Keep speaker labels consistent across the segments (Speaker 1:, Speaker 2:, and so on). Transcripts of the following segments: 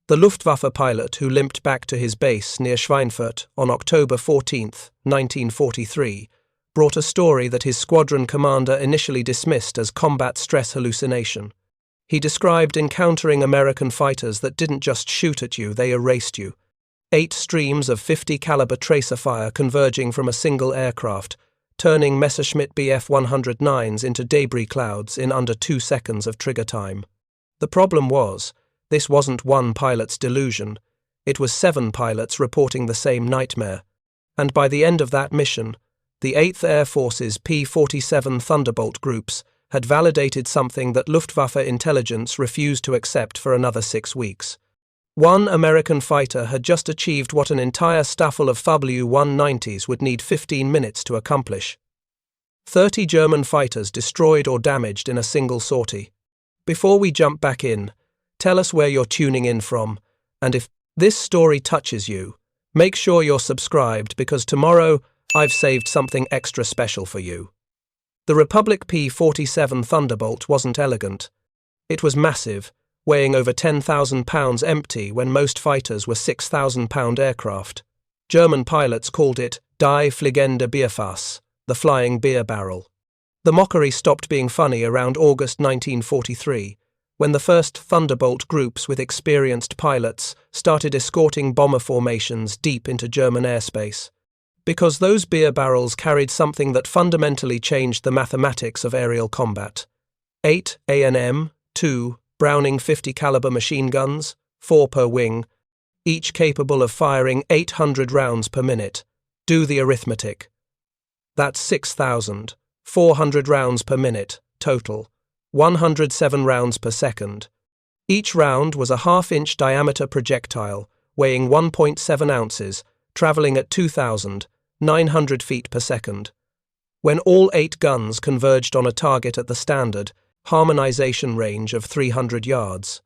Speaker 1: The Luftwaffe pilot who limped back to his base near Schweinfurt on October 14, 1943, brought a story that his squadron commander initially dismissed as combat stress hallucination. He described encountering American fighters that didn't just shoot at you, they erased you. 8 streams of 50 caliber tracer fire converging from a single aircraft, turning Messerschmitt Bf 109s into debris clouds in under 2 seconds of trigger time. The problem was, this wasn't one pilot's delusion, it was 7 pilots reporting the same nightmare. And by the end of that mission, the 8th Air Force's P-47 Thunderbolt groups had validated something that Luftwaffe intelligence refused to accept for another 6 weeks. One American fighter had just achieved what an entire Staffel of Fw 190s would need 15 minutes to accomplish. 30 German fighters destroyed or damaged in a single sortie. Before we jump back in, tell us where you're tuning in from, and if this story touches you, make sure you're subscribed because tomorrow I've saved something extra special for you. The Republic P-47 Thunderbolt wasn't elegant. It was massive, weighing over 10,000 pounds empty when most fighters were 6,000-pound aircraft. German pilots called it Die fliegende Bierfass, the flying beer barrel. The mockery stopped being funny around August 1943, when the first Thunderbolt groups with experienced pilots started escorting bomber formations deep into German airspace. Because those beer barrels carried something that fundamentally changed the mathematics of aerial combat. 8 A&M, 2 Browning 50 caliber machine guns, 4 per wing, each capable of firing 800 rounds per minute. Do the arithmetic. That's 6,400 rounds per minute, total. 107 rounds per second. Each round was a half-inch diameter projectile, weighing 1.7 ounces, travelling at 2,900 feet per second. When all 8 guns converged on a target at the standard harmonization range of 300 yards,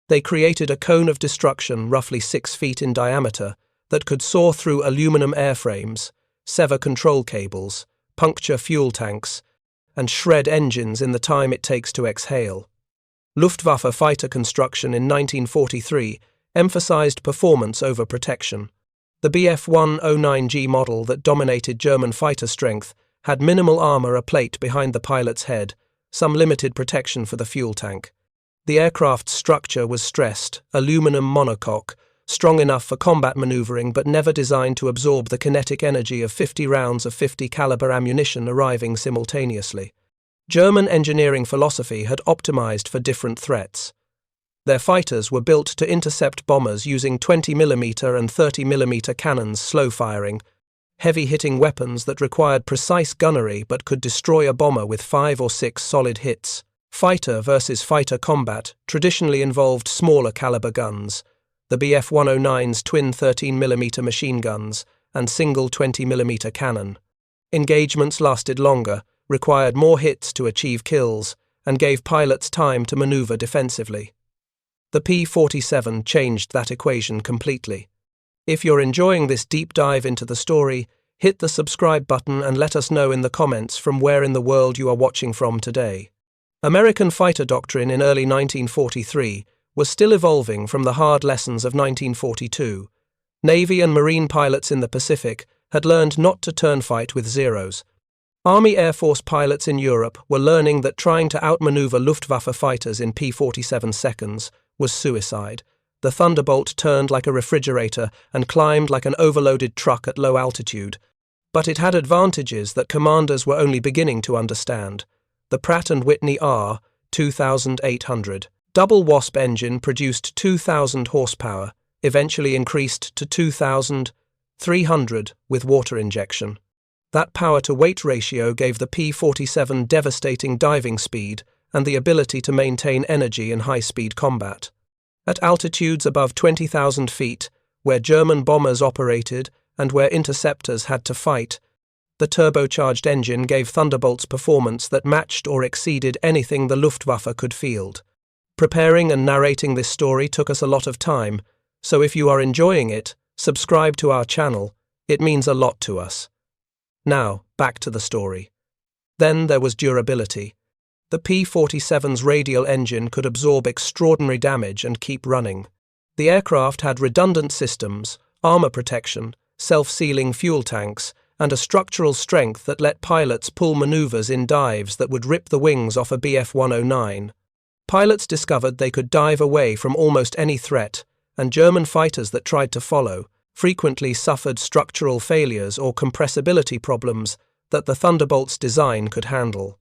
Speaker 1: they created a cone of destruction roughly 6 feet in diameter that could soar through aluminum airframes, sever control cables, puncture fuel tanks, and shred engines in the time it takes to exhale. Luftwaffe fighter construction in 1943 emphasized performance over protection. The Bf 109G model that dominated German fighter strength had minimal armor aplate behind the pilot's head, some limited protection for the fuel tank. The aircraft's structure was stressed, aluminum monocoque, strong enough for combat maneuvering but never designed to absorb the kinetic energy of 50 rounds of 50 caliber ammunition arriving simultaneously. German engineering philosophy had optimized for different threats. Their fighters were built to intercept bombers using 20mm and 30mm cannons slow firing, heavy-hitting weapons that required precise gunnery but could destroy a bomber with 5 or 6 solid hits. Fighter versus fighter combat traditionally involved smaller caliber guns, the Bf 109's twin 13mm machine guns and single 20mm cannon. Engagements lasted longer, required more hits to achieve kills, and gave pilots time to maneuver defensively. The P-47 changed that equation completely. If you're enjoying this deep dive into the story, hit the subscribe button and let us know in the comments from where in the world you are watching from today. American fighter doctrine in early 1943 was still evolving from the hard lessons of 1942. Navy and Marine pilots in the Pacific had learned not to turn fight with zeros. Army Air Force pilots in Europe were learning that trying to outmaneuver Luftwaffe fighters in P-47 seconds was suicide. The Thunderbolt turned like a refrigerator and climbed like an overloaded truck at low altitude. But it had advantages that commanders were only beginning to understand. The Pratt & Whitney R 2800 double Wasp engine produced 2,000 horsepower, eventually increased to 2,300 with water injection. That power-to-weight ratio gave the P-47 devastating diving speed and the ability to maintain energy in high-speed combat. At altitudes above 20,000 feet, where German bombers operated and where interceptors had to fight, the turbocharged engine gave Thunderbolts performance that matched or exceeded anything the Luftwaffe could field. Preparing and narrating this story took us a lot of time, so if you are enjoying it, subscribe to our channel. It means a lot to us. Now, back to the story. Then there was durability. The P-47's radial engine could absorb extraordinary damage and keep running. The aircraft had redundant systems, armor protection, self-sealing fuel tanks, and a structural strength that let pilots pull maneuvers in dives that would rip the wings off a Bf-109. Pilots discovered they could dive away from almost any threat, and German fighters that tried to follow frequently suffered structural failures or compressibility problems that the Thunderbolt's design could handle.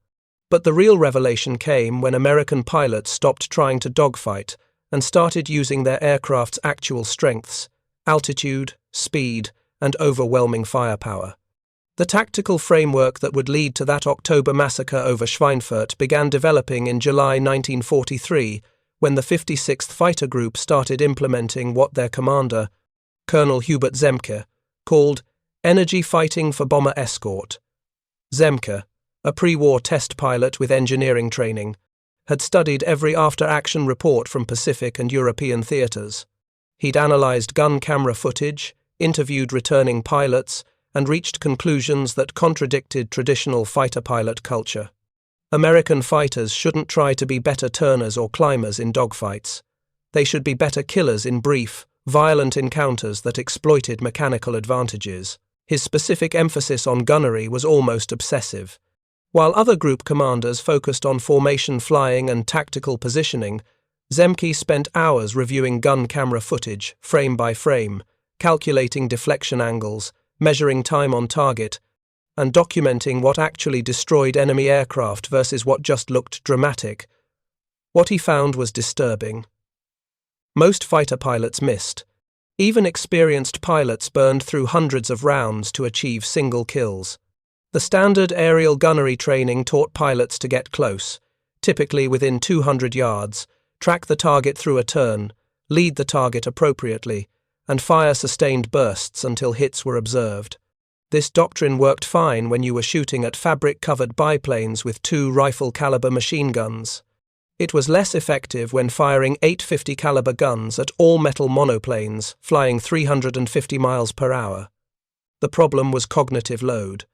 Speaker 1: But the real revelation came when American pilots stopped trying to dogfight and started using their aircraft's actual strengths: altitude, speed, and overwhelming firepower. The tactical framework that would lead to that October massacre over Schweinfurt began developing in July 1943, when the 56th Fighter Group started implementing what their commander, Colonel Hubert Zenke, called Energy Fighting for Bomber Escort. Zenke, a pre-war test pilot with engineering training, had studied every after-action report from Pacific and European theaters. He'd analyzed gun camera footage, interviewed returning pilots, and reached conclusions that contradicted traditional fighter pilot culture. American fighters shouldn't try to be better turners or climbers in dogfights. They should be better killers in brief, violent encounters that exploited mechanical advantages. His specific emphasis on gunnery was almost obsessive. While other group commanders focused on formation flying and tactical positioning, Zenke spent hours reviewing gun camera footage, frame by frame, calculating deflection angles, measuring time on target, and documenting what actually destroyed enemy aircraft versus what just looked dramatic. What he found was disturbing. Most fighter pilots missed. Even experienced pilots burned through hundreds of rounds to achieve single kills. The standard aerial gunnery training taught pilots to get close, typically within 200 yards, track the target through a turn, lead the target appropriately, and fire sustained bursts until hits were observed. This doctrine worked fine when you were shooting at fabric-covered biplanes with 2 rifle-caliber machine guns. It was less effective when firing 850 caliber guns at all-metal monoplanes flying 350 miles per hour. The problem was cognitive load.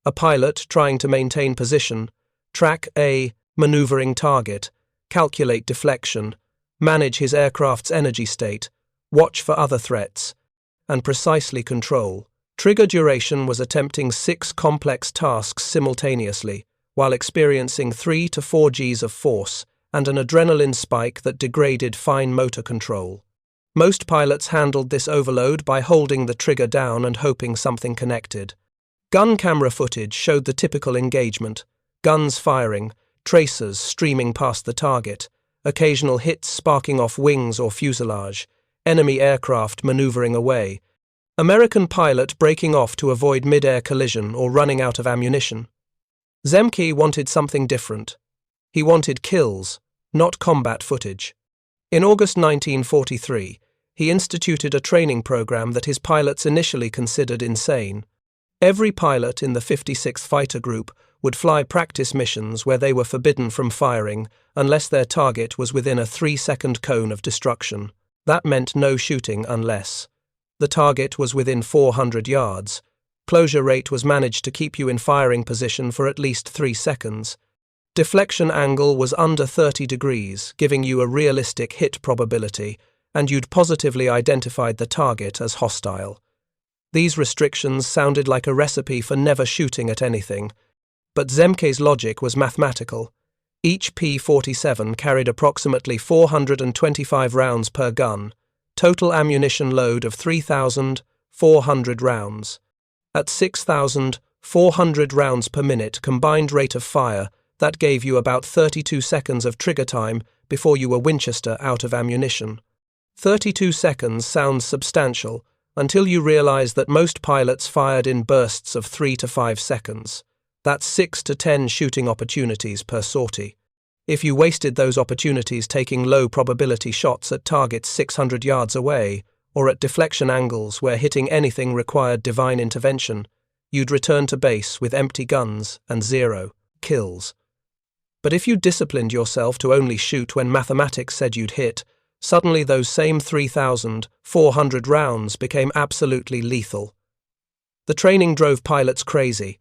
Speaker 1: A pilot trying to maintain position, track a maneuvering target, calculate deflection, manage his aircraft's energy state, watch for other threats, and precisely control. Trigger duration was attempting 6 complex tasks simultaneously, while experiencing 3 to 4 Gs of force and an adrenaline spike that degraded fine motor control. Most pilots handled this overload by holding the trigger down and hoping something connected. Gun camera footage showed the typical engagement: guns firing, tracers streaming past the target, occasional hits sparking off wings or fuselage, enemy aircraft maneuvering away, American pilot breaking off to avoid mid-air collision or running out of ammunition. Zenke wanted something different. He wanted kills, not combat footage. In August 1943, he instituted a training program that his pilots initially considered insane. Every pilot in the 56th Fighter Group would fly practice missions where they were forbidden from firing unless their target was within a 3-second cone of destruction. That meant no shooting unless the target was within 400 yards. Closure rate was managed to keep you in firing position for at least 3 seconds. Deflection angle was under 30 degrees, giving you a realistic hit probability, and you'd positively identified the target as hostile. These restrictions sounded like a recipe for never shooting at anything, but Zenke's logic was mathematical. Each P-47 carried approximately 425 rounds per gun, total ammunition load of 3,400 rounds. At 6,400 rounds per minute combined rate of fire, that gave you about 32 seconds of trigger time before you were Winchester out of ammunition. 32 seconds sounds substantial until you realize that most pilots fired in bursts of 3 to 5 seconds. That's 6 to 10 shooting opportunities per sortie. If you wasted those opportunities taking low probability shots at targets 600 yards away, or at deflection angles where hitting anything required divine intervention, you'd return to base with empty guns and 0 kills. But if you disciplined yourself to only shoot when mathematics said you'd hit, suddenly those same 3,400 rounds became absolutely lethal. The training drove pilots crazy.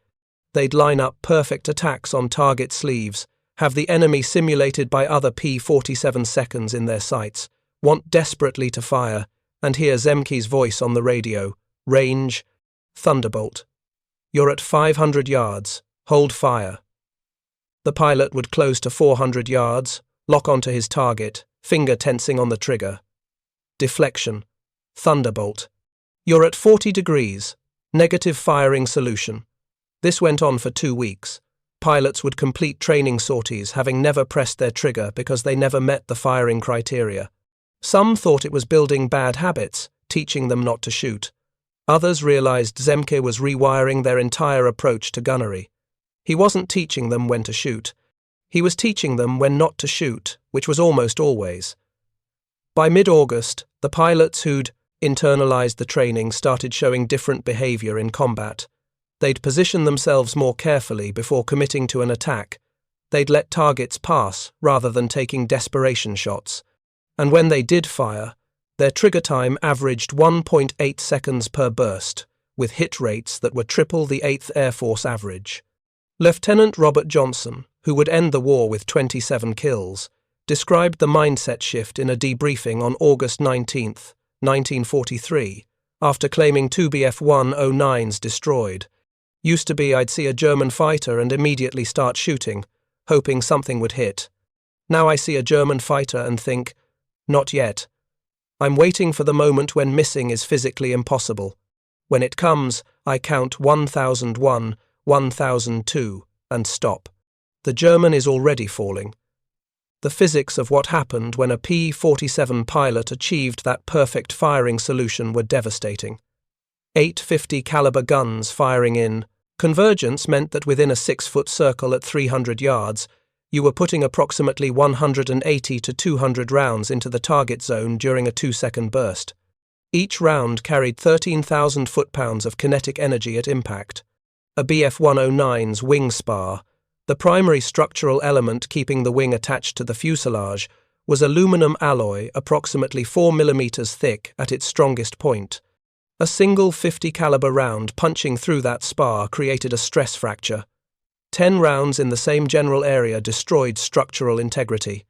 Speaker 1: They'd line up perfect attacks on target sleeves, have the enemy simulated by other P-47 seconds in their sights, want desperately to fire, and hear Zenke's voice on the radio. Range, Thunderbolt. You're at 500 yards. Hold fire. The pilot would close to 400 yards, lock onto his target, finger tensing on the trigger. Deflection, Thunderbolt. You're at 40 degrees. Negative firing solution. This went on for 2 weeks. Pilots would complete training sorties having never pressed their trigger because they never met the firing criteria. Some thought it was building bad habits, teaching them not to shoot. Others realized Zenke was rewiring their entire approach to gunnery. He wasn't teaching them when to shoot. He was teaching them when not to shoot, which was almost always. By mid-August, the pilots who'd internalized the training started showing different behavior in combat. They'd position themselves more carefully before committing to an attack. They'd let targets pass rather than taking desperation shots. And when they did fire, their trigger time averaged 1.8 seconds per burst, with hit rates that were triple the 8th Air Force average. Lieutenant Robert Johnson, who would end the war with 27 kills, described the mindset shift in a debriefing on August 19, 1943, after claiming 2 Bf-109s destroyed. Used to be I'd see a German fighter and immediately start shooting, hoping something would hit. Now I see a German fighter and think, not yet. I'm waiting for the moment when missing is physically impossible. When it comes, I count 1001, 1002, and stop. The German is already falling. The physics of what happened when a P-47 pilot achieved that perfect firing solution were devastating. 8 50 caliber guns firing in. Convergence meant that within a 6-foot circle at 300 yards, you were putting approximately 180 to 200 rounds into the target zone during a 2-second burst. Each round carried 13,000 foot-pounds of kinetic energy at impact. A Bf-109's wing spar, the primary structural element keeping the wing attached to the fuselage, was aluminum alloy approximately 4 mm thick at its strongest point. A single 50 caliber round punching through that spar created a stress fracture. 10 rounds in the same general area destroyed structural integrity.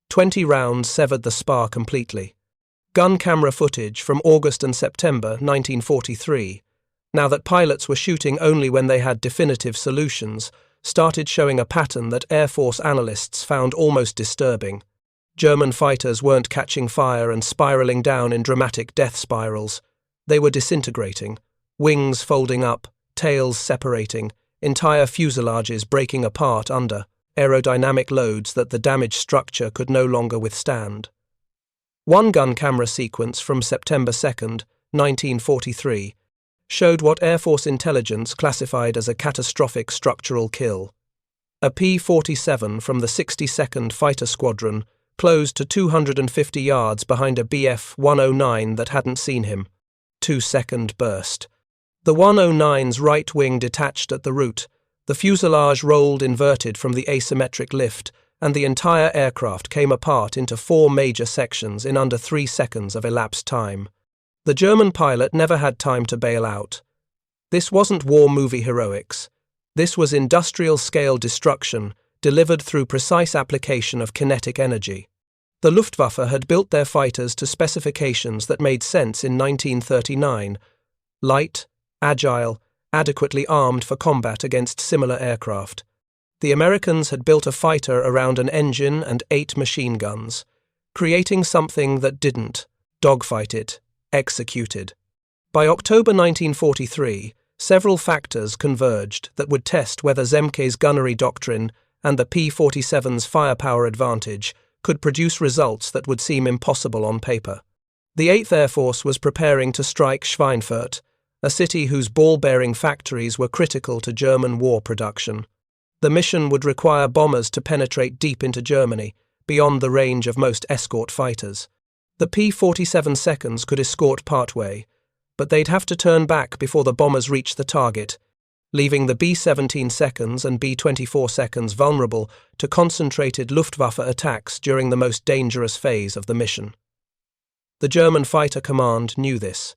Speaker 1: 20 rounds severed the spar completely. Gun camera footage from August and September 1943, now that pilots were shooting only when they had definitive solutions, started showing a pattern that Air Force analysts found almost disturbing. German fighters weren't catching fire and spiraling down in dramatic death spirals. They were disintegrating, wings folding up, tails separating, entire fuselages breaking apart under aerodynamic loads that the damaged structure could no longer withstand. One gun camera sequence from September 2, 1943, showed what Air Force intelligence classified as a catastrophic structural kill. A P-47 from the 62nd Fighter Squadron closed to 250 yards behind a Bf-109 that hadn't seen him. 2-second burst. The 109's right wing detached at the root, the fuselage rolled inverted from the asymmetric lift, and the entire aircraft came apart into 4 major sections in under 3 seconds of elapsed time. The German pilot never had time to bail out. This wasn't war movie heroics. This was industrial-scale destruction delivered through precise application of kinetic energy. The Luftwaffe had built their fighters to specifications that made sense in 1939, light, agile, adequately armed for combat against similar aircraft. The Americans had built a fighter around an engine and 8 machine guns, creating something that didn't dogfight it, executed. By October 1943, several factors converged that would test whether Zenke's gunnery doctrine and the P-47's firepower advantage could produce results that would seem impossible on paper. The 8th Air Force was preparing to strike Schweinfurt, a city whose ball-bearing factories were critical to German war production. The mission would require bombers to penetrate deep into Germany, beyond the range of most escort fighters. The P-47 seconds could escort partway, but they'd have to turn back before the bombers reached the target, leaving the B-17 seconds and B-24 seconds vulnerable to concentrated Luftwaffe attacks during the most dangerous phase of the mission. The German Fighter Command knew this.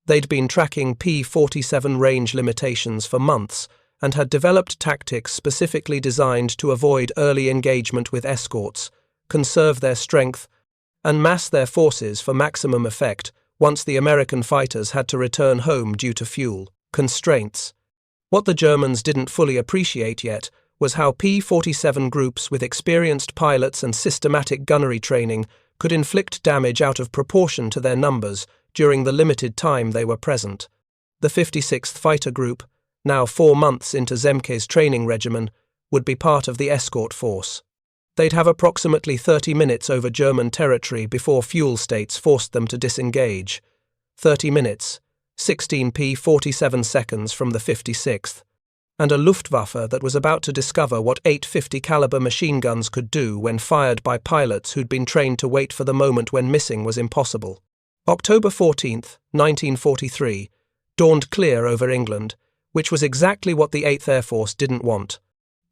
Speaker 1: They'd been tracking P-47 range limitations for months and had developed tactics specifically designed to avoid early engagement with escorts, conserve their strength, and mass their forces for maximum effect once the American fighters had to return home due to fuel constraints. What the Germans didn't fully appreciate yet was how P-47 groups with experienced pilots and systematic gunnery training could inflict damage out of proportion to their numbers during the limited time they were present. The 56th Fighter Group, now 4 months into Zenke's training regimen, would be part of the escort force. They'd have approximately 30 minutes over German territory before fuel states forced them to disengage. 30 minutes, 16 P-47 seconds from the 56th. And a Luftwaffe that was about to discover what 850 caliber machine guns could do when fired by pilots who'd been trained to wait for the moment when missing was impossible. October 14, 1943, dawned clear over England, which was exactly what the 8th Air Force didn't want.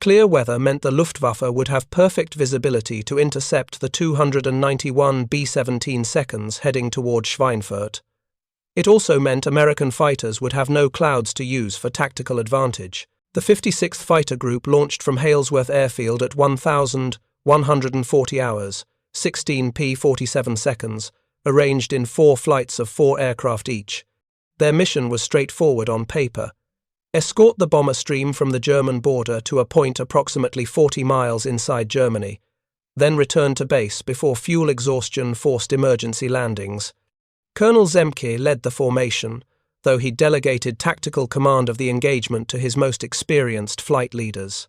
Speaker 1: Clear weather meant the Luftwaffe would have perfect visibility to intercept the 291 B-17 seconds heading toward Schweinfurt. It also meant American fighters would have no clouds to use for tactical advantage. The 56th Fighter Group launched from Halesworth Airfield at 1,140 hours, 16 P-47 seconds, arranged in 4 flights of 4 aircraft each. Their mission was straightforward on paper. Escort the bomber stream from the German border to a point approximately 40 miles inside Germany, then return to base before fuel exhaustion forced emergency landings. Colonel Zenke led the formation, though he delegated tactical command of the engagement to his most experienced flight leaders.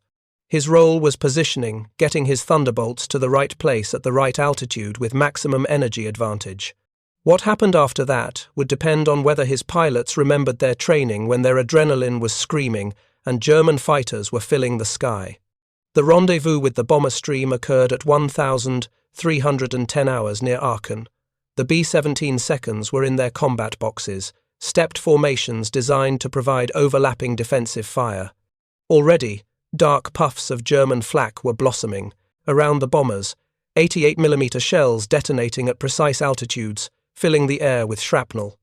Speaker 1: His role was positioning, getting his Thunderbolts to the right place at the right altitude with maximum energy advantage. What happened after that would depend on whether his pilots remembered their training when their adrenaline was screaming and German fighters were filling the sky. The rendezvous with the bomber stream occurred at 1,310 hours near Aachen. The B-17 seconds were in their combat boxes, stepped formations designed to provide overlapping defensive fire. Already, dark puffs of German flak were blossoming. Around the bombers, 88mm shells detonating at precise altitudes, filling the air with shrapnel.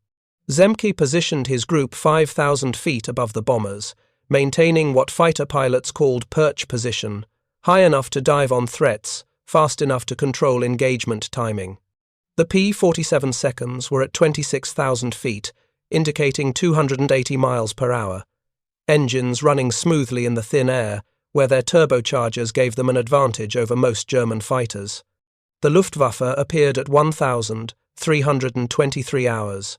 Speaker 1: Zenke positioned his group 5,000 feet above the bombers, maintaining what fighter pilots called perch position, high enough to dive on threats, fast enough to control engagement timing. The P-47 seconds were at 26,000 feet, indicating 280 miles per hour. Engines running smoothly in the thin air, where their turbochargers gave them an advantage over most German fighters. The Luftwaffe appeared at 1,323 hours.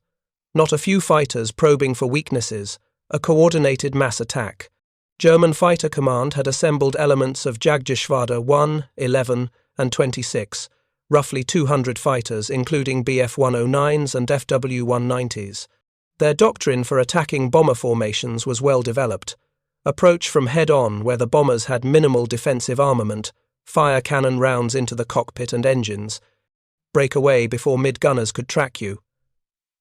Speaker 1: Not a few fighters probing for weaknesses, a coordinated mass attack. German Fighter Command had assembled elements of Jagdgeschwader 1, 11, and 26, roughly 200 fighters including Bf 109s and Fw 190s. Their doctrine for attacking bomber formations was well developed. Approach from head-on where the bombers had minimal defensive armament, fire cannon rounds into the cockpit and engines. Break away before mid-gunners could track you.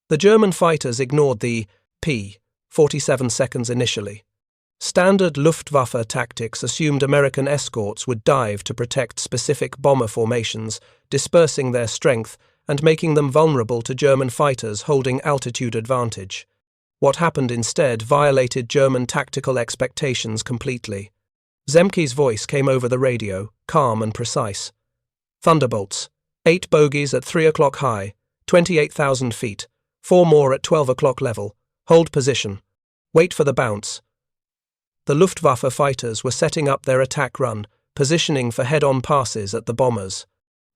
Speaker 1: The German fighters ignored the P-47 seconds initially. Standard Luftwaffe tactics assumed American escorts would dive to protect specific bomber formations, dispersing their strength and making them vulnerable to German fighters holding altitude advantage. What happened instead violated German tactical expectations completely. Zenke's voice came over the radio, calm and precise. Thunderbolts, 8 bogies at 3 o'clock high, 28,000 feet, 4 more at 12 o'clock level. Hold position. Wait for the bounce. The Luftwaffe fighters were setting up their attack run, positioning for head-on passes at the bombers.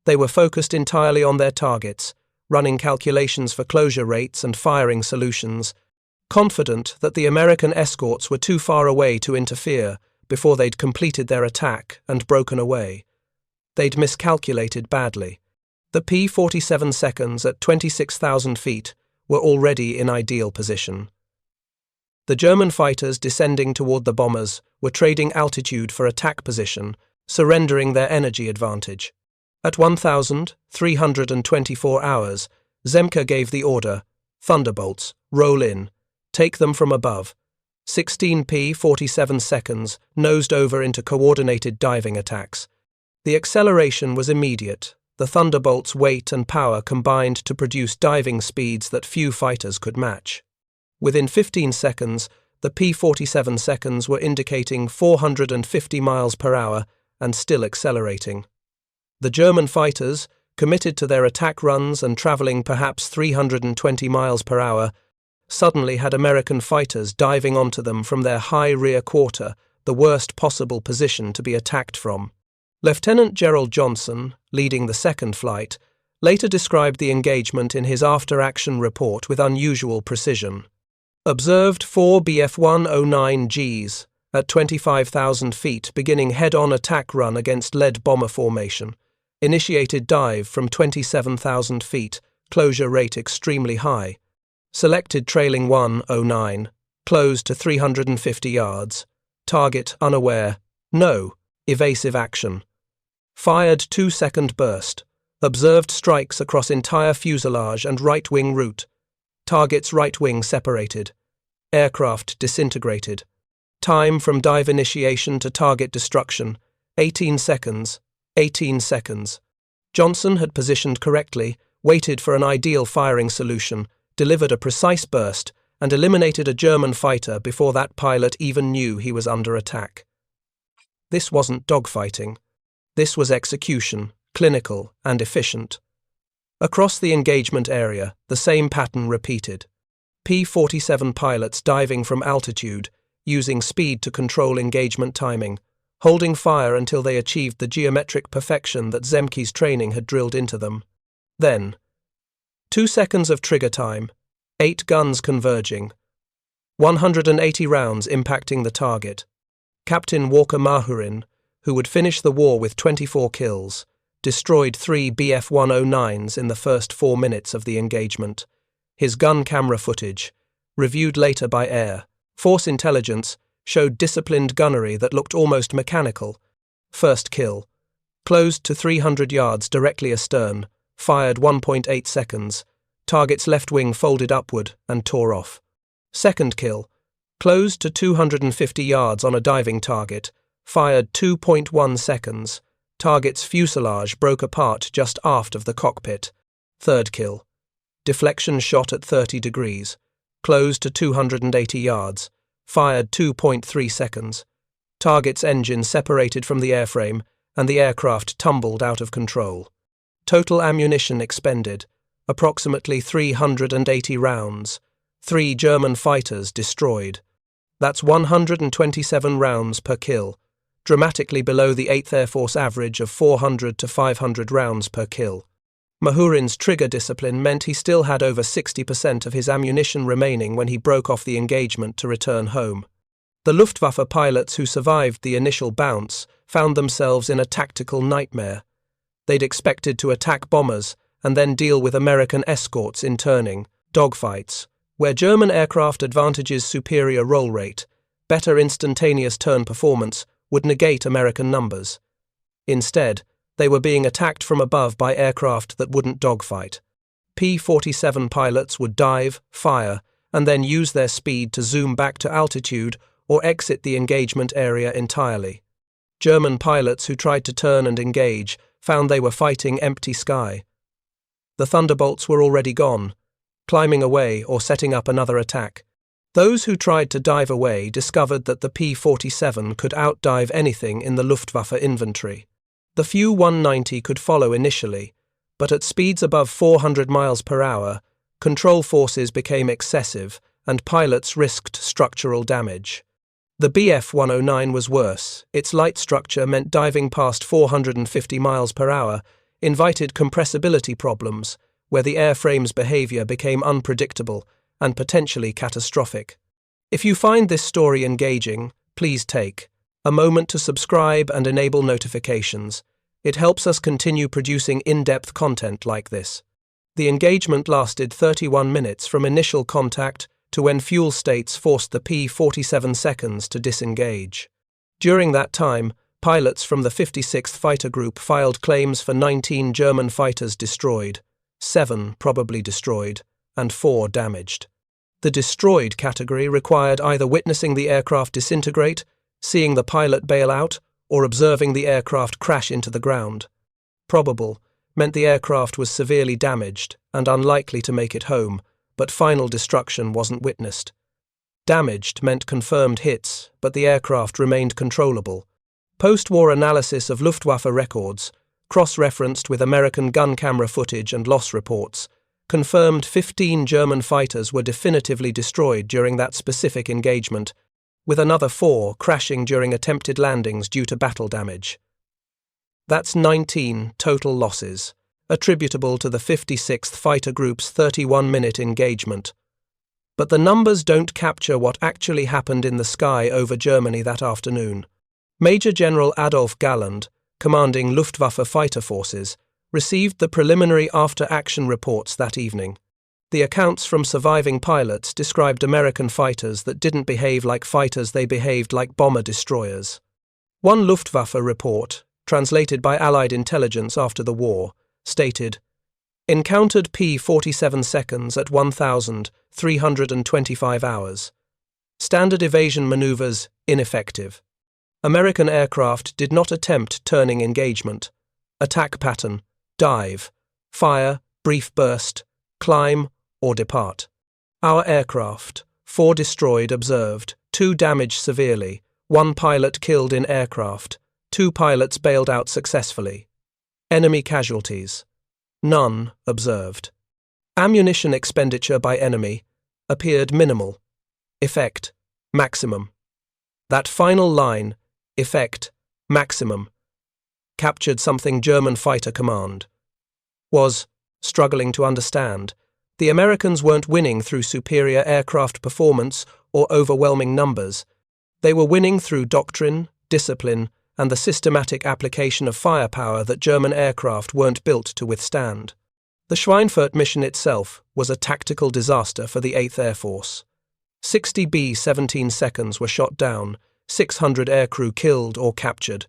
Speaker 1: They were focused entirely on their targets, running calculations for closure rates and firing solutions, confident that the American escorts were too far away to interfere before they'd completed their attack and broken away. They'd miscalculated badly. The P-47 seconds at 26,000 feet were already in ideal position. The German fighters descending toward the bombers were trading altitude for attack position, surrendering their energy advantage. At 1,324 hours, Zenke gave the order, Thunderbolts, roll in, take them from above. 16 P-47 seconds nosed over into coordinated diving attacks. The acceleration was immediate. The Thunderbolts' weight and power combined to produce diving speeds that few fighters could match. Within 15 seconds, the P-47 seconds were indicating 450 miles per hour and still accelerating. The German fighters, committed to their attack runs and traveling perhaps 320 miles per hour, suddenly had American fighters diving onto them from their high rear quarter, the worst possible position to be attacked from. Lieutenant Gerald Johnson, leading the second flight, later described the engagement in his after-action report with unusual precision. Observed 4 Bf-109Gs at 25,000 feet beginning head-on attack run against lead bomber formation. Initiated dive from 27,000 feet, closure rate extremely high. Selected trailing 109, closed to 350 yards. Target unaware, no, evasive action. Fired 2-second burst. Observed strikes across entire fuselage and right-wing route. Target's right wing separated. Aircraft disintegrated. Time from dive initiation to target destruction, 18 seconds. 18 seconds. Johnson had positioned correctly, waited for an ideal firing solution, delivered a precise burst, and eliminated a German fighter before that pilot even knew he was under attack. This wasn't dogfighting. This was execution, clinical and efficient. Across the engagement area, the same pattern repeated. P-47 pilots diving from altitude, using speed to control engagement timing, holding fire until they achieved the geometric perfection that Zenke's training had drilled into them. Then, 2 seconds of trigger time, 8 guns converging, 180 rounds impacting the target. Captain Walker Mahurin, who would finish the war with 24 kills, destroyed 3 Bf-109s in the first 4 minutes of the engagement. His gun camera footage, reviewed later by Air Force Intelligence, showed disciplined gunnery that looked almost mechanical. First kill. Closed to 300 yards directly astern, fired 1.8 seconds. Target's left wing folded upward and tore off. Second kill. Closed to 250 yards on a diving target, fired 2.1 seconds. Target's fuselage broke apart just aft of the cockpit. Third kill. Deflection shot at 30 degrees. Closed to 280 yards. Fired 2.3 seconds. Target's engine separated from the airframe, and the aircraft tumbled out of control. Total ammunition expended, approximately 380 rounds. 3 German fighters destroyed. That's 127 rounds per kill, dramatically below the 8th Air Force average of 400 to 500 rounds per kill. Mahurin's trigger discipline meant he still had over 60% of his ammunition remaining when he broke off the engagement to return home. The Luftwaffe pilots who survived the initial bounce found themselves in a tactical nightmare. They'd expected to attack bombers and then deal with American escorts in turning, dogfights, where German aircraft advantages superior roll rate, better instantaneous turn performance would negate American numbers. Instead, they were being attacked from above by aircraft that wouldn't dogfight. P-47 pilots would dive, fire, and then use their speed to zoom back to altitude or exit the engagement area entirely. German pilots who tried to turn and engage found they were fighting empty sky. The Thunderbolts were already gone, climbing away or setting up another attack. Those who tried to dive away discovered that the P-47 could outdive anything in the Luftwaffe inventory. The Fw 190 could follow initially, but at speeds above 400 miles per hour, control forces became excessive and pilots risked structural damage. The Bf 109 was worse. Its light structure meant diving past 450 miles per hour invited compressibility problems, where the airframe's behavior became unpredictable and potentially catastrophic. If you find this story engaging, please take a moment to subscribe and enable notifications. It helps us continue producing in-depth content like this. The engagement lasted 31 minutes from initial contact to when fuel states forced the P-47 seconds to disengage. During that time, pilots from the 56th Fighter Group filed claims for 19 German fighters destroyed, 7 probably destroyed, and 4 damaged. The destroyed category required either witnessing the aircraft disintegrate, seeing the pilot bail out, or observing the aircraft crash into the ground. Probable meant the aircraft was severely damaged and unlikely to make it home, but final destruction wasn't witnessed. Damaged meant confirmed hits, but the aircraft remained controllable. Post-war analysis of Luftwaffe records, cross-referenced with American gun camera footage and loss reports, confirmed 15 German fighters were definitively destroyed during that specific engagement, with another 4 crashing during attempted landings due to battle damage. That's 19 total losses, attributable to the 56th Fighter Group's 31-minute engagement. But the numbers don't capture what actually happened in the sky over Germany that afternoon. Major General Adolf Galland, commanding Luftwaffe fighter forces, received the preliminary after-action reports that evening. The accounts from surviving pilots described American fighters that didn't behave like fighters, they behaved like bomber-destroyers. One Luftwaffe report, translated by Allied intelligence after the war, stated, "Encountered P-47 seconds at 1,325 hours. Standard evasion maneuvers ineffective. American aircraft did not attempt turning engagement. Attack pattern, dive, fire, brief burst, climb, or depart. Our aircraft, 4 destroyed observed, 2 damaged severely, 1 pilot killed in aircraft, 2 pilots bailed out successfully. Enemy casualties, none observed. Ammunition expenditure by enemy appeared minimal. Effect, maximum." That final line, effect, maximum, captured something German fighter command was struggling to understand. The Americans weren't winning through superior aircraft performance or overwhelming numbers. They were winning through doctrine, discipline, and the systematic application of firepower that German aircraft weren't built to withstand. The Schweinfurt mission itself was a tactical disaster for the 8th Air Force. 60 B-17 seconds were shot down, 600 aircrew killed or captured.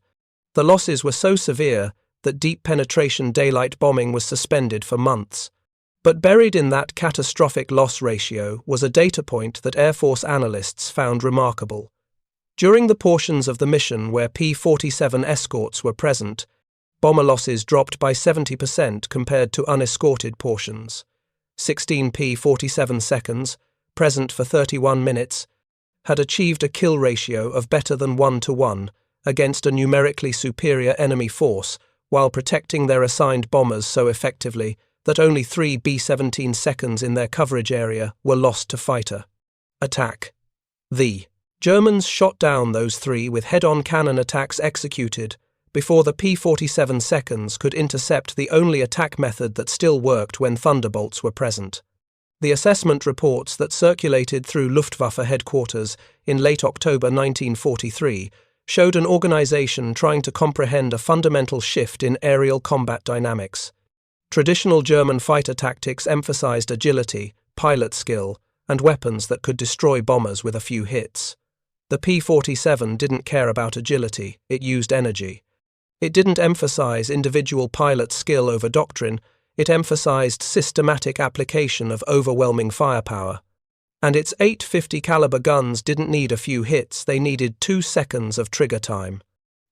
Speaker 1: The losses were so severe that deep penetration daylight bombing was suspended for months. But buried in that catastrophic loss ratio was a data point that Air Force analysts found remarkable. During the portions of the mission where P-47 escorts were present, bomber losses dropped by 70% compared to unescorted portions. 16 P-47 seconds, present for 31 minutes, had achieved a kill ratio of better than 1-to-1 against a numerically superior enemy force while protecting their assigned bombers so effectively that only 3 B-17 seconds in their coverage area were lost to fighter attack. The Germans shot down those 3 with head-on cannon attacks executed before the P-47 seconds could intercept the only attack method that still worked when Thunderbolts were present. The assessment reports that circulated through Luftwaffe headquarters in late October 1943 showed an organization trying to comprehend a fundamental shift in aerial combat dynamics. Traditional German fighter tactics emphasized agility, pilot skill, and weapons that could destroy bombers with a few hits. The P-47 didn't care about agility, it used energy. It didn't emphasize individual pilot skill over doctrine, it emphasized systematic application of overwhelming firepower. And its 850 caliber guns didn't need a few hits, they needed 2 seconds of trigger time.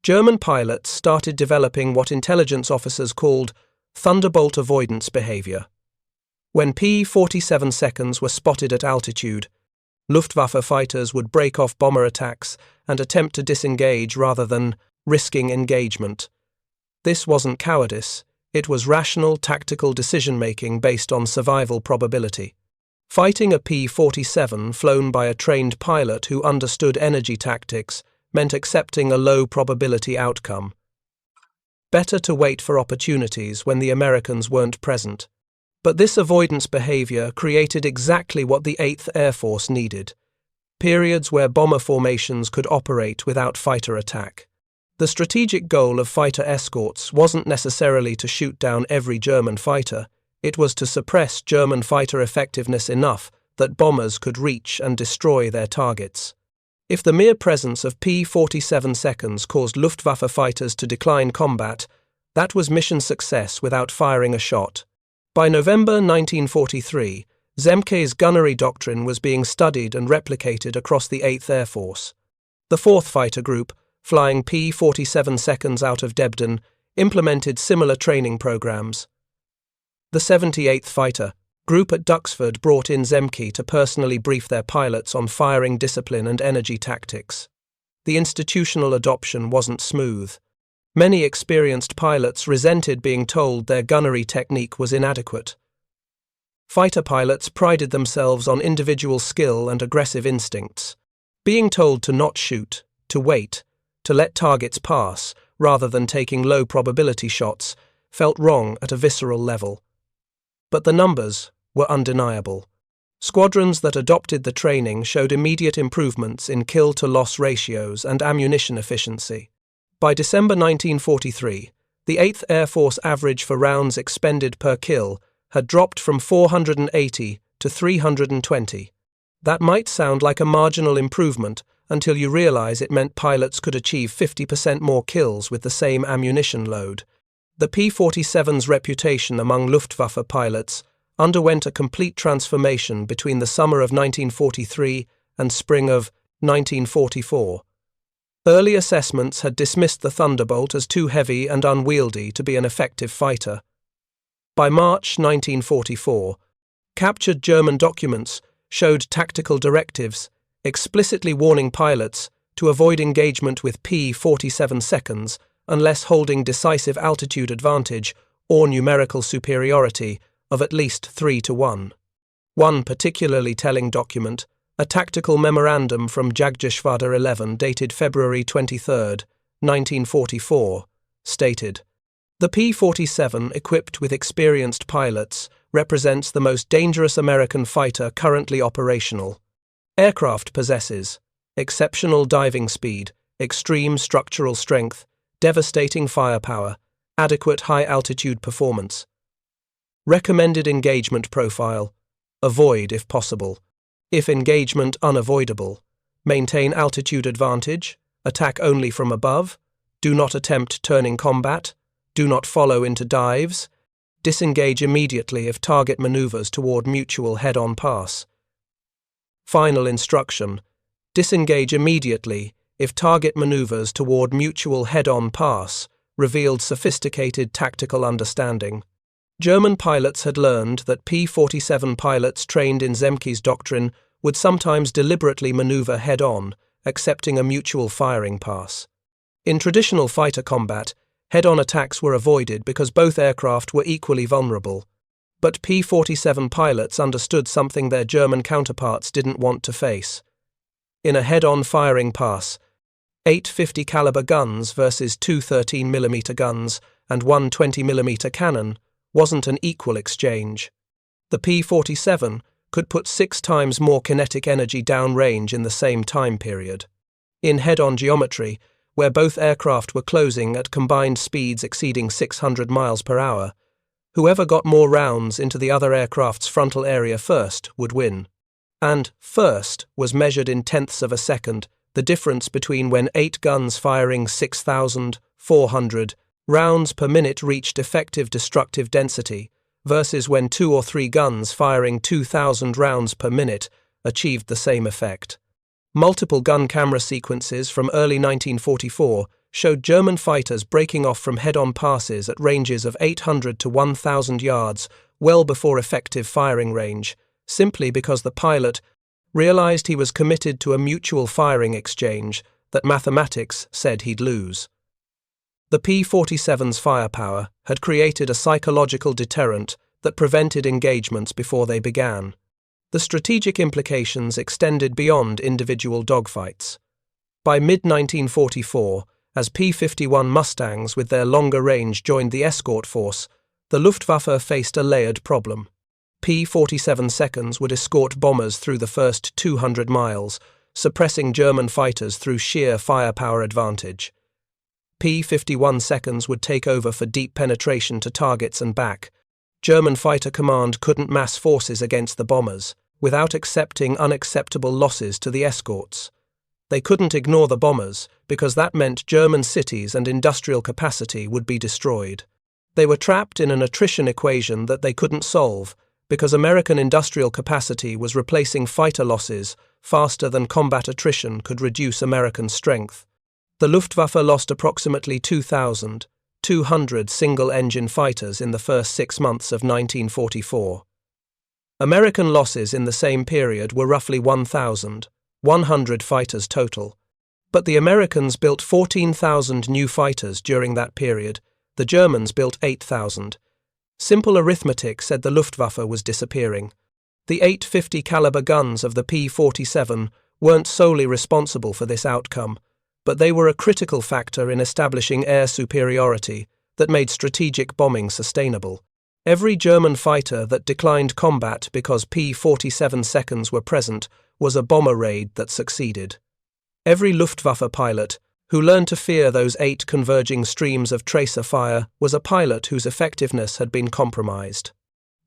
Speaker 1: German pilots started developing what intelligence officers called Thunderbolt avoidance behavior. When P-47 seconds were spotted at altitude, Luftwaffe fighters would break off bomber attacks and attempt to disengage rather than risking engagement. This wasn't cowardice, it was rational tactical decision-making based on survival probability. Fighting a P-47 flown by a trained pilot who understood energy tactics meant accepting a low-probability outcome. Better to wait for opportunities when the Americans weren't present. But this avoidance behavior created exactly what the 8th Air Force needed: periods where bomber formations could operate without fighter attack. The strategic goal of fighter escorts wasn't necessarily to shoot down every German fighter, it was to suppress German fighter effectiveness enough that bombers could reach and destroy their targets. If the mere presence of P-47 seconds caused Luftwaffe fighters to decline combat, that was mission success without firing a shot. By November 1943, Zenke's gunnery doctrine was being studied and replicated across the 8th Air Force. The 4th Fighter Group, flying P-47 seconds out of Debden, implemented similar training programs. The 78th Fighter Group at Duxford brought in Zenke to personally brief their pilots on firing discipline and energy tactics. The institutional adoption wasn't smooth. Many experienced pilots resented being told their gunnery technique was inadequate. Fighter pilots prided themselves on individual skill and aggressive instincts. Being told to not shoot, to wait, to let targets pass, rather than taking low-probability shots, felt wrong at a visceral level. But the numbers were undeniable. Squadrons that adopted the training showed immediate improvements in kill-to-loss ratios and ammunition efficiency. By December 1943, the 8th Air Force average for rounds expended per kill had dropped from 480 to 320. That might sound like a marginal improvement until you realize it meant pilots could achieve 50% more kills with the same ammunition load. The P-47's reputation among Luftwaffe pilots underwent a complete transformation between the summer of 1943 and spring of 1944. Early assessments had dismissed the Thunderbolt as too heavy and unwieldy to be an effective fighter. By March 1944, captured German documents showed tactical directives explicitly warning pilots to avoid engagement with P-47's unless holding decisive altitude advantage or numerical superiority of at least 3-1. One particularly telling document, a tactical memorandum from Jagdgeschwader 11 dated February 23, 1944, stated, "The P-47, equipped with experienced pilots, represents the most dangerous American fighter currently operational. Aircraft possesses exceptional diving speed, extreme structural strength, devastating firepower, adequate high-altitude performance. Recommended engagement profile: avoid if possible. If engagement unavoidable, maintain altitude advantage, attack only from above, do not attempt turning combat, do not follow into dives, disengage immediately if target maneuvers toward mutual head-on pass. Final instruction: disengage immediately if target maneuvers toward mutual head-on pass revealed sophisticated tactical understanding." German pilots had learned that P-47 pilots trained in Zenke's doctrine would sometimes deliberately maneuver head-on, accepting a mutual firing pass. In traditional fighter combat, head-on attacks were avoided because both aircraft were equally vulnerable. But P-47 pilots understood something their German counterparts didn't want to face. In a head-on firing pass, 8 50 caliber guns versus 2 13mm guns and 1 20mm cannon wasn't an equal exchange. The P-47 could put 6 times more kinetic energy downrange in the same time period. In head-on geometry, where both aircraft were closing at combined speeds exceeding 600 miles per hour, whoever got more rounds into the other aircraft's frontal area first would win. And first was measured in tenths of a second, the difference between when 8 guns firing 6,400 rounds per minute reached effective destructive density versus when 2 or 3 guns firing 2,000 rounds per minute achieved the same effect. Multiple gun camera sequences from early 1944 showed German fighters breaking off from head-on passes at ranges of 800 to 1,000 yards well before effective firing range, simply because the pilot realized he was committed to a mutual firing exchange that mathematics said he'd lose. The P-47's firepower had created a psychological deterrent that prevented engagements before they began. The strategic implications extended beyond individual dogfights. By mid-1944, as P-51 Mustangs with their longer range joined the escort force, the Luftwaffe faced a layered problem. P-47 seconds would escort bombers through the first 200 miles, suppressing German fighters through sheer firepower advantage. P-51 seconds would take over for deep penetration to targets and back. German fighter command couldn't mass forces against the bombers without accepting unacceptable losses to the escorts. They couldn't ignore the bombers because that meant German cities and industrial capacity would be destroyed. They were trapped in an attrition equation that they couldn't solve because American industrial capacity was replacing fighter losses faster than combat attrition could reduce American strength. The Luftwaffe lost approximately 2,200 single-engine fighters in the first 6 months of 1944. American losses in the same period were roughly 1,100 fighters total. But the Americans built 14,000 new fighters during that period. The Germans built 8,000. Simple arithmetic said the Luftwaffe was disappearing. The 850 caliber guns of the P-47 weren't solely responsible for this outcome, but they were a critical factor in establishing air superiority that made strategic bombing sustainable. Every German fighter that declined combat because P-47 seconds were present was a bomber raid that succeeded. Every Luftwaffe pilot who learned to fear those 8 converging streams of tracer fire was a pilot whose effectiveness had been compromised.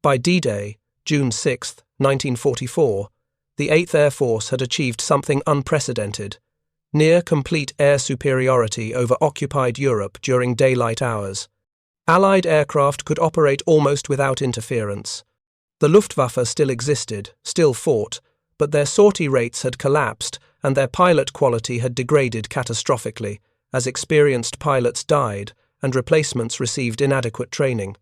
Speaker 1: By D-Day, June 6, 1944, the 8th Air Force had achieved something unprecedented: near-complete air superiority over occupied Europe during daylight hours. Allied aircraft could operate almost without interference. The Luftwaffe still existed, still fought, but their sortie rates had collapsed and their pilot quality had degraded catastrophically, as experienced pilots died and replacements received inadequate training.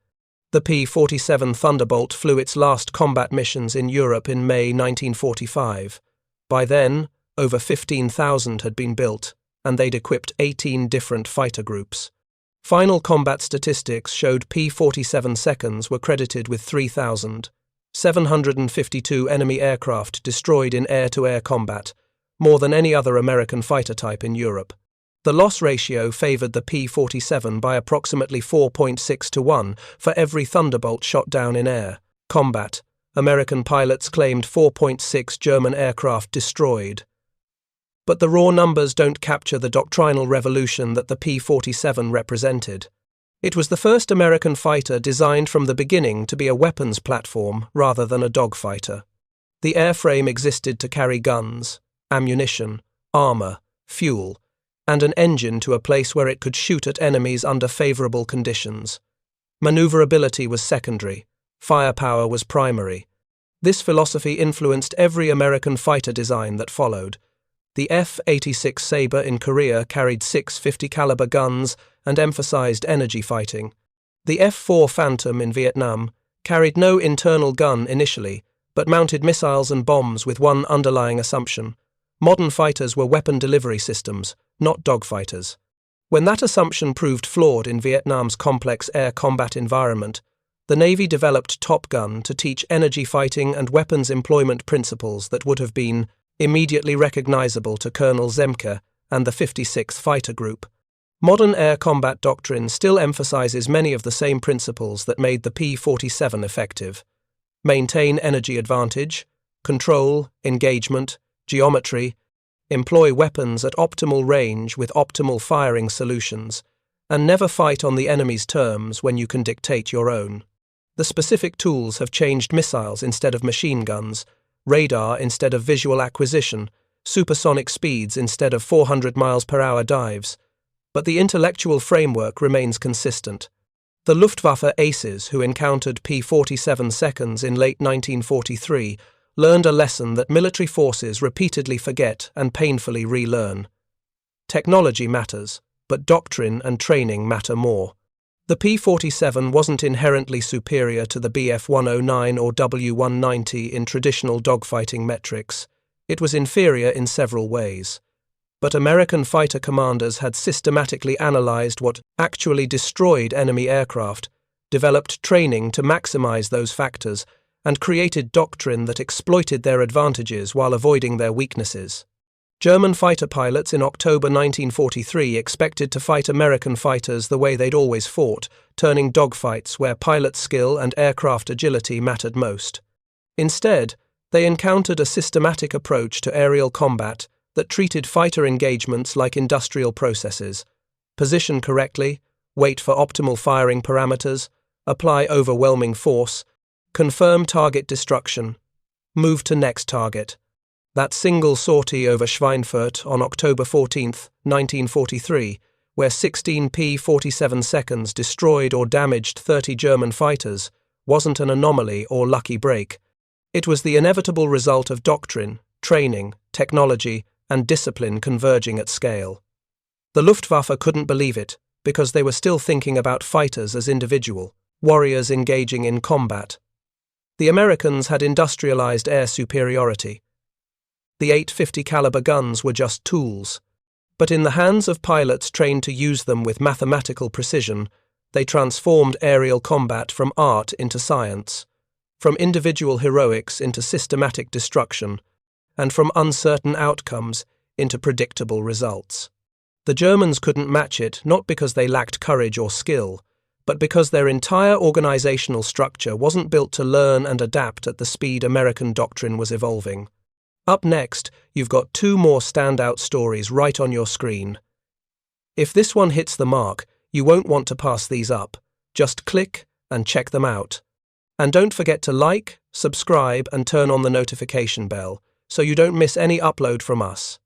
Speaker 1: The P-47 Thunderbolt flew its last combat missions in Europe in May 1945. By then, over 15,000 had been built, and they'd equipped 18 different fighter groups. Final combat statistics showed P-47 seconds were credited with 3,752 enemy aircraft destroyed in air-to-air combat, more than any other American fighter type in Europe. The loss ratio favored the P-47 by approximately 4.6 to 1 for every Thunderbolt shot down in air combat. American pilots claimed 4.6 German aircraft destroyed. But the raw numbers don't capture the doctrinal revolution that the P-47 represented. It was the first American fighter designed from the beginning to be a weapons platform rather than a dogfighter. The airframe existed to carry guns, ammunition, armor, fuel, and an engine to a place where it could shoot at enemies under favorable conditions. Maneuverability was secondary, firepower was primary. This philosophy influenced every American fighter design that followed. The F-86 Sabre in Korea carried 650 caliber guns and emphasized energy fighting. The F-4 Phantom in Vietnam carried no internal gun initially, but mounted missiles and bombs with one underlying assumption: modern fighters were weapon delivery systems, not dogfighters. When that assumption proved flawed in Vietnam's complex air combat environment, the Navy developed Top Gun to teach energy fighting and weapons employment principles that would have been immediately recognizable to Colonel Zenke and the 56th Fighter Group. Modern air combat doctrine still emphasizes many of the same principles that made the P-47 effective: maintain energy advantage, control, engagement, geometry, employ weapons at optimal range with optimal firing solutions, and never fight on the enemy's terms when you can dictate your own. The specific tools have changed: missiles instead of machine guns, radar instead of visual acquisition, supersonic speeds instead of 400 miles per hour dives. But the intellectual framework remains consistent. The Luftwaffe aces who encountered P-47 seconds in late 1943 learned a lesson that military forces repeatedly forget and painfully relearn. Technology matters, but doctrine and training matter more. The P-47 wasn't inherently superior to the Bf-109 or W-190 in traditional dogfighting metrics. It was inferior in several ways. But American fighter commanders had systematically analyzed what actually destroyed enemy aircraft, developed training to maximize those factors, and created doctrine that exploited their advantages while avoiding their weaknesses. German fighter pilots in October 1943 expected to fight American fighters the way they'd always fought, turning dogfights where pilot skill and aircraft agility mattered most. Instead, they encountered a systematic approach to aerial combat that treated fighter engagements like industrial processes: position correctly, wait for optimal firing parameters, apply overwhelming force, confirm target destruction, move to next target. That single sortie over Schweinfurt on October 14, 1943, where 16 P-47 seconds destroyed or damaged 30 German fighters, wasn't an anomaly or lucky break. It was the inevitable result of doctrine, training, technology, and discipline converging at scale. The Luftwaffe couldn't believe it, because they were still thinking about fighters as individual warriors engaging in combat. The Americans had industrialized air superiority. The 850 caliber guns were just tools. But in the hands of pilots trained to use them with mathematical precision, they transformed aerial combat from art into science, from individual heroics into systematic destruction, and from uncertain outcomes into predictable results. The Germans couldn't match it not because they lacked courage or skill, but because their entire organizational structure wasn't built to learn and adapt at the speed American doctrine was evolving. Up next, you've got two more standout stories right on your screen. If this one hits the mark, you won't want to pass these up. Just click and check them out. And don't forget to like, subscribe, and turn on the notification bell so you don't miss any upload from us.